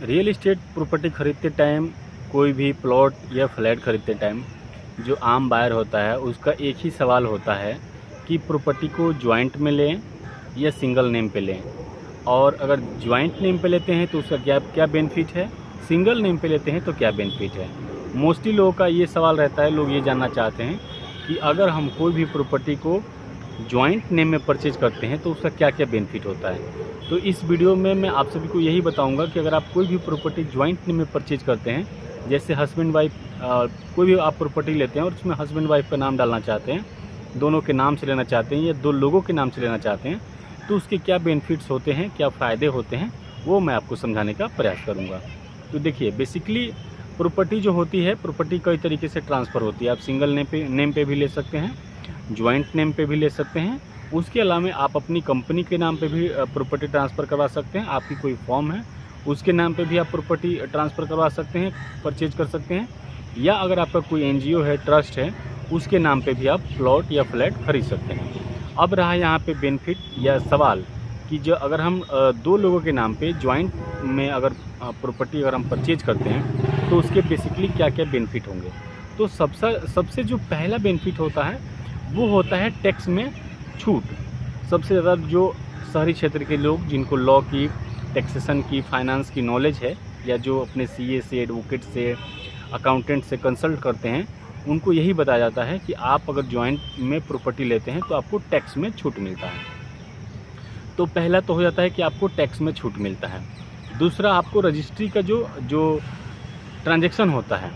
Real estate property ख़रीदते time, कोई भी प्लॉट या फ्लैट ख़रीदते टाइम जो आम बायर होता है उसका एक ही सवाल होता है कि प्रॉपर्टी को जॉइंट में लें या सिंगल नेम पे लें। और अगर जॉइंट नेम पे लेते हैं तो उसका क्या क्या बेनिफिट है, सिंगल नेम पे लेते हैं तो क्या बेनिफिट है। मोस्टली लोगों का ये सवाल रहता है, लोग ये जानना चाहते हैं कि अगर हम कोई भी प्रॉपर्टी को जॉइंट नेम में परचेज करते हैं तो उसका क्या क्या बेनिफिट होता है। तो इस वीडियो में मैं आप सभी को यही बताऊंगा कि अगर आप कोई भी प्रॉपर्टी जॉइंट नेम में परचेज करते हैं, जैसे हस्बैंड वाइफ, कोई भी आप प्रॉपर्टी लेते हैं और उसमें हस्बैंड वाइफ का नाम डालना चाहते हैं, दोनों के नाम से लेना चाहते हैं या दो लोगों के नाम से लेना चाहते हैं, तो उसके क्या बेनिफिट्स होते हैं, क्या फ़ायदे होते हैं, वो मैं आपको समझाने का प्रयास करूँगा। तो देखिए, बेसिकली प्रॉपर्टी जो होती है, प्रॉपर्टी कई तरीके से ट्रांसफ़र होती है। आप सिंगल नेम पे भी ले सकते हैं, जॉइंट नेम पे भी ले सकते हैं। उसके अलावा आप अपनी कंपनी के नाम पे भी प्रॉपर्टी ट्रांसफ़र करवा सकते हैं। आपकी कोई फॉर्म है उसके नाम पे भी आप प्रॉपर्टी ट्रांसफ़र करवा सकते हैं, परचेज कर सकते हैं। या अगर आपका कोई एनजीओ है, ट्रस्ट है, उसके नाम पे भी आप प्लॉट या फ्लैट खरीद सकते हैं। अब रहा यहाँ पे बेनिफिट या सवाल कि जो अगर हम दो लोगों के नाम पे जॉइंट में अगर प्रॉपर्टी अगर हम परचेज करते हैं तो उसके बेसिकली क्या क्या बेनिफिट होंगे। तो सबसे जो पहला बेनिफिट होता है वो होता है टैक्स में छूट। सबसे ज़्यादा जो शहरी क्षेत्र के लोग जिनको लॉ की, टैक्सेशन की, फाइनेंस की नॉलेज है, या जो अपने सीए से, एडवोकेट से, अकाउंटेंट से कंसल्ट करते हैं, उनको यही बताया जाता है कि आप अगर जॉइंट में प्रॉपर्टी लेते हैं तो आपको टैक्स में छूट मिलता है। तो पहला तो हो जाता है कि आपको टैक्स में छूट मिलता है। दूसरा, आपको रजिस्ट्री का जो ट्रांजैक्शन होता है,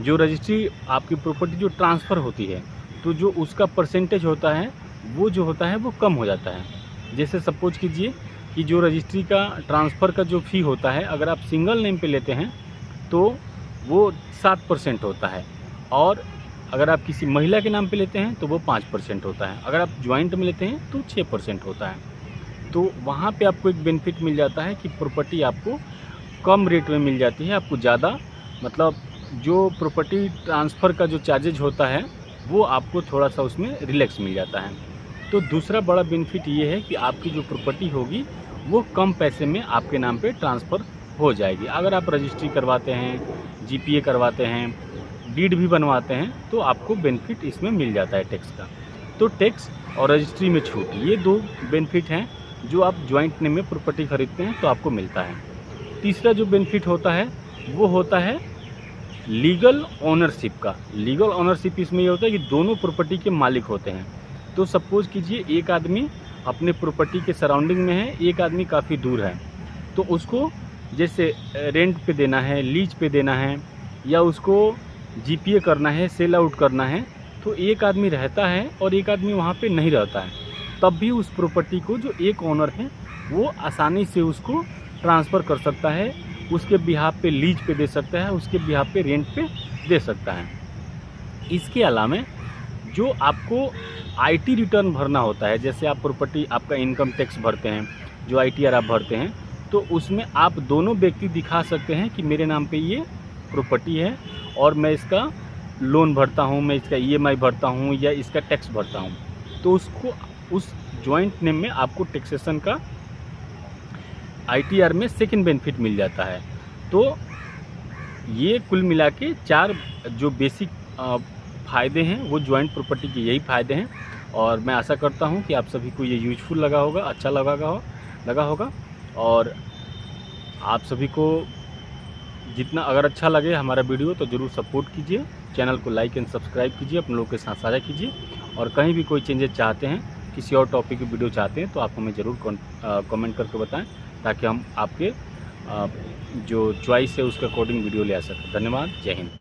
जो रजिस्ट्री आपकी प्रॉपर्टी जो ट्रांसफ़र होती है, तो जो उसका परसेंटेज होता है वो जो होता है वो कम हो जाता है। जैसे सपोज कीजिए कि जो रजिस्ट्री का ट्रांसफ़र का जो फ़ी होता है, अगर आप सिंगल नेम पे लेते हैं तो वो 7% होता है, और अगर आप किसी महिला के नाम पे लेते हैं तो वो 5% होता है। अगर आप जॉइंट में लेते हैं तो 6% होता है। तो वहाँ पे आपको एक बेनिफिट मिल जाता है कि प्रॉपर्टी आपको कम रेट में मिल जाती है। आपको ज़्यादा, मतलब जो प्रॉपर्टी ट्रांसफ़र का जो चार्जेज होता है वो आपको थोड़ा सा उसमें रिलैक्स मिल जाता है। तो दूसरा बड़ा बेनिफिट ये है कि आपकी जो प्रॉपर्टी होगी वो कम पैसे में आपके नाम पे ट्रांसफ़र हो जाएगी। अगर आप रजिस्ट्री करवाते हैं, जीपीए करवाते हैं, डीड भी बनवाते हैं, तो आपको बेनिफिट इसमें मिल जाता है टैक्स का। तो टैक्स और रजिस्ट्री में छूट, ये दो बेनिफिट हैं जो आप जॉइंट नेम में प्रॉपर्टी खरीदते हैं तो आपको मिलता है। तीसरा जो बेनिफिट होता है वो होता है लीगल ओनरशिप का। लीगल ओनरशिप इसमें ये होता है कि दोनों प्रॉपर्टी के मालिक होते हैं। तो सपोज़ कीजिए एक आदमी अपने प्रॉपर्टी के सराउंडिंग में है, एक आदमी काफ़ी दूर है, तो उसको जैसे रेंट पे देना है, लीज पे देना है, या उसको जीपीए करना है, सेल आउट करना है, तो एक आदमी रहता है और एक आदमी वहाँ पे नहीं रहता है, तब भी उस प्रॉपर्टी को जो एक ओनर है वो आसानी से उसको ट्रांसफ़र कर सकता है, उसके बिहाफ पे लीज पे दे सकता है, उसके बिहाफ पे रेंट पे दे सकता है। इसके अलावा जो आपको आईटी रिटर्न भरना होता है, जैसे आप प्रॉपर्टी, आपका इनकम टैक्स भरते हैं, जो आईटीआर आप भरते हैं, तो उसमें आप दोनों व्यक्ति दिखा सकते हैं कि मेरे नाम पे ये प्रॉपर्टी है और मैं इसका लोन भरता हूँ, मैं इसका ईएमआई भरता हूँ या इसका टैक्स भरता हूँ। तो उसको उस जॉइंट नेम में आपको टैक्सेशन का आईटीआर में सेकंड बेनिफिट मिल जाता है। तो ये कुल मिला के 4 जो बेसिक फ़ायदे हैं वो जॉइंट प्रॉपर्टी के यही फ़ायदे हैं। और मैं आशा करता हूँ कि आप सभी को ये यूजफुल लगा होगा, अच्छा लगा होगा। और आप सभी को जितना अगर अच्छा लगे हमारा वीडियो तो ज़रूर सपोर्ट कीजिए, चैनल को लाइक एंड सब्सक्राइब कीजिए, अपने लोगों के साथ साझा कीजिए। और कहीं भी कोई चेंजेस चाहते हैं, किसी और टॉपिक की वीडियो चाहते हैं, तो आप हमें ज़रूर कमेंट करके बताएं, ताकि हम आपके जो चॉइस है उसके अकॉर्डिंग वीडियो ले आ सकें। धन्यवाद, जय हिंद।